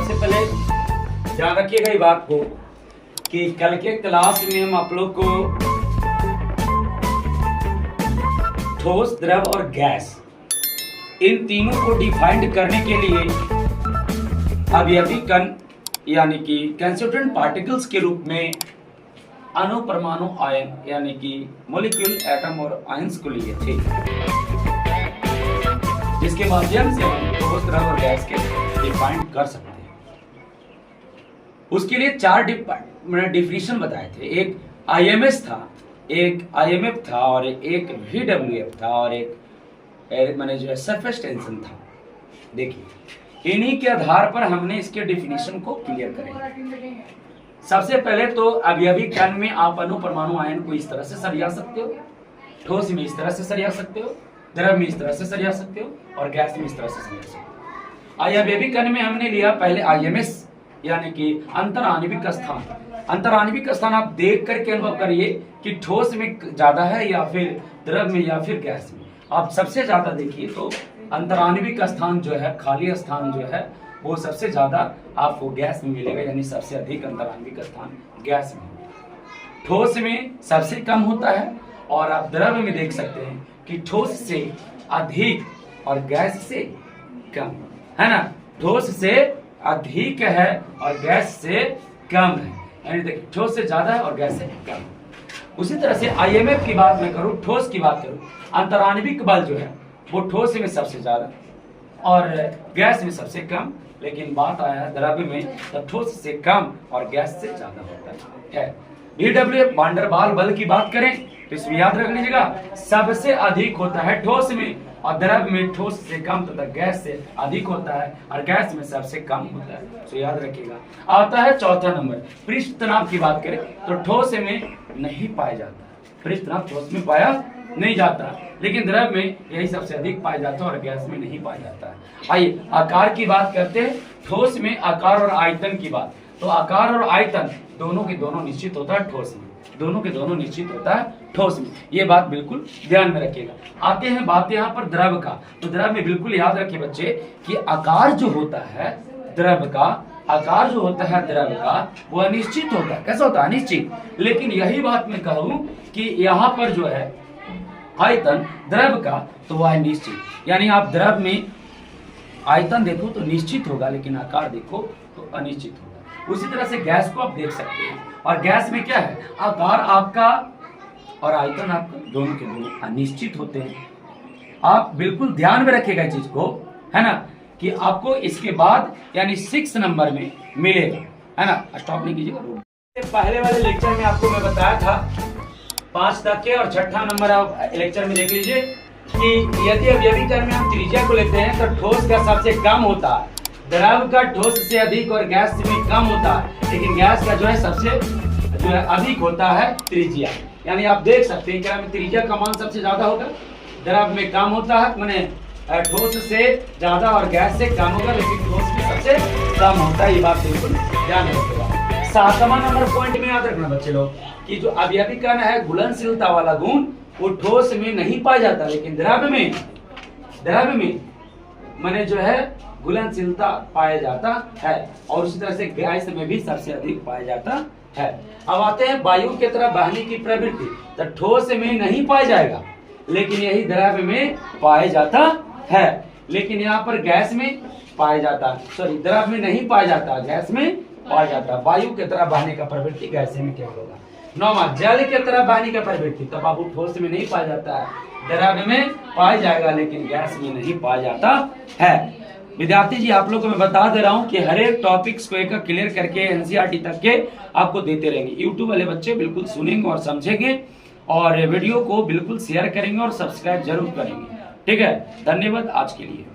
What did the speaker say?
सबसे पहले ध्यान रखिएगा ये बात को कि कल के क्लास में हम आप लोग को ठोस, द्रव और गैस इन तीनों को डिफाइंड करने के लिए अवयवी कण यानी कि कंस्टिट्यूएंट पार्टिकल्स के रूप में अणु, परमाणु, आयन यानी कि मॉलिक्यूल, एटम और आयंस को लिए थे, जिसके माध्यम से हम ठोस, द्रव और गैस के डिफाइंड कर सकते हैं। उसके लिए 4 डिफिनीशन बताए थे। एक IMS था, एक IMF था और एक VWF था और एक मैंने जो है सरफेस टेंशन था। देखिए, इन्हीं के आधार पर हमने इसके डिफिनीशन को क्लियर करेंगे। सबसे पहले तो अवयवी कण में आप अणु, परमाणु, आयन को इस तरह से सरिया सकते हो, ठोस में इस तरह से सरिया सकते हो, द्रव में इस तरह से सरिया सकते हो और गैस में इस तरह से सरिया सकते हो। अवयवी कण में हमने लिया पहले IMS यानी कि अंतराण्विक स्थान। अंतराण्विक स्थान आप देख करके अनुभव करिए कि ठोस में ज्यादा है या फिर द्रव में या फिर गैस में। आप सबसे ज्यादा देखिए तो अंतराण्विक स्थान जो है, खाली स्थान जो है, वो सबसे ज्यादा आपको गैस में मिलेगा, यानी सबसे अधिक अंतराण्विक स्थान गैस में। ठोस में सबसे कम होता है और आप द्रव में देख सकते हैं कि ठोस से अधिक और गैस से कम है ना। ठोस से अधिक है और गैस से कम है, यानी देखिए ठोस से ज्यादा है और गैस से कम। उसी तरह से IMF की बात मैं करूं, ठोस की बात करूं, अंतराण्विक बल जो है वो ठोस में सबसे ज्यादा और गैस में सबसे कम, लेकिन बात आया द्रव में तो ठोस से कम और गैस से ज्यादा होता है। VWF वांडरवाल बल की बात करें तो इसमें याद रख लीजिएगा, सबसे अधिक होता है ठोस में और द्रव में ठोस से कम तथा गैस से अधिक होता है और गैस में सबसे कम होता है। तो याद रखिएगा। आता है चौथा नंबर, पृष्ठ तनाव की बात करें तो ठोस में नहीं पाया जाता, पृष्ठ तनाव ठोस में पाया नहीं जाता, लेकिन द्रव में यही सबसे अधिक पाया जाता है और गैस में नहीं पाया जाता है। आइए आकार की बात करते हैं। ठोस में आकार और आयतन की बात, तो आकार और आयतन दोनों के दोनों निश्चित होता है ठोस में, दोनों के दोनों निश्चित होता है ठोस में। ये बात बिल्कुल ध्यान में रखिएगा। आते हैं बात यहाँ पर द्रव का, तो द्रव में बिल्कुल याद रखिए बच्चे कि आकार जो होता है द्रव का, आकार जो होता है द्रव का वो अनिश्चित होता है। कैसा होता है? अनिश्चित। लेकिन यही बात मैं कहूं कि यहाँ पर जो है आयतन द्रव का तो वह है निश्चित, यानी आप द्रव में आयतन देखो तो निश्चित होगा, लेकिन आकार देखो तो अनिश्चित होगा। उसी तरह से गैस को आप देख सकते हैं, और गैस में क्या है, आकार आपका और आयतन आपका दोनों के दोनों अनिश्चित होते हैं। आप बिल्कुल ध्यान में रखिएगा चीज को, है ना, कि आपको इसके बाद यानी 6 नंबर में मिलेगा, है ना। स्टॉप नहीं कीजिएगा। पहले वाले लेक्चर में आपको मैं बताया था 5 तक के, और 6ठा नंबर आप लेक्चर में देख लीजिए कि यदि अवयवी कण में हम त्रिज्या को लेते हैं तो ठोस का सबसे कम होता है, द्रव का ठोस से अधिक और गैस से भी कम होता है, लेकिन गैस का जो है सबसे जो है अधिक होता है त्रिज्या। यानी आप देख सकते हैं कि त्रिज्या का मान सबसे ज्यादा होगा, द्रव में कम होता है, माने ठोस से ज्यादा और गैस से कम होगा, लेकिन ठोस में सबसे कम होता है। ये बात बिल्कुल ध्यान रखिएगा। 7वां नंबर पॉइंट में याद रखना बच्चे लोग कि जो अवयवी कण है घुलनशीलता वाला गुण वो ठोस में नहीं पाया जाता, लेकिन द्रव में माने जो है घुलनशीलता पाया जाता है, और उसी तरह से गैस में भी सबसे अधिक पाया जाता है। अब आते हैं वायु की तरह बहने की प्रवृत्ति, तो ठोस में नहीं पाया जाएगा, लेकिन यही द्रव में पाया जाता है, लेकिन यहाँ पर गैस में पाया जाता, सॉरी द्रव में नहीं पाया जाता, गैस में पाया जाता। वायु की तरह बहने का प्रवृत्ति गैस में क्या होगा। 9वां जल की तरह बहने का प्रवृत्ति, तब बाबू ठोस में नहीं पाया जाता है, द्रव में पाया जाएगा, लेकिन गैस में नहीं पाया जाता है। विद्यार्थी जी आप लोग को मैं बता दे रहा हूं कि हर एक टॉपिक्स को एक क्लियर करके NCERT तक के आपको देते रहेंगे। यूट्यूब वाले बच्चे बिल्कुल सुनेंगे और समझेंगे, और वीडियो को बिल्कुल शेयर करेंगे और सब्सक्राइब जरूर करेंगे। ठीक है, धन्यवाद आज के लिए।